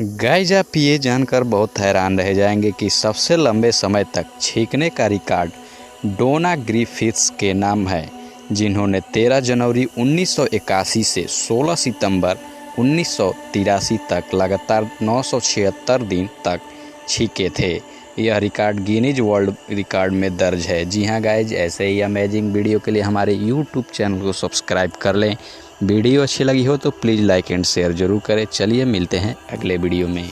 Guys, आप ये जानकर बहुत हैरान रह जाएंगे कि सबसे लंबे समय तक छींकने का रिकॉर्ड डोना ग्रिफिथ्स के नाम है, जिन्होंने 13 जनवरी 1981 से 16 सितंबर 1983 तक लगातार 976 दिन तक छींके थे। यह रिकॉर्ड गिनीज वर्ल्ड रिकॉर्ड में दर्ज है। जी हाँ गाइज, ऐसे ही अमेजिंग वीडियो के लिए हमारे यूट्यूब चैनल को सब्सक्राइब कर लें। वीडियो अच्छी लगी हो तो प्लीज़ लाइक एंड शेयर ज़रूर करें। चलिए मिलते हैं अगले वीडियो में।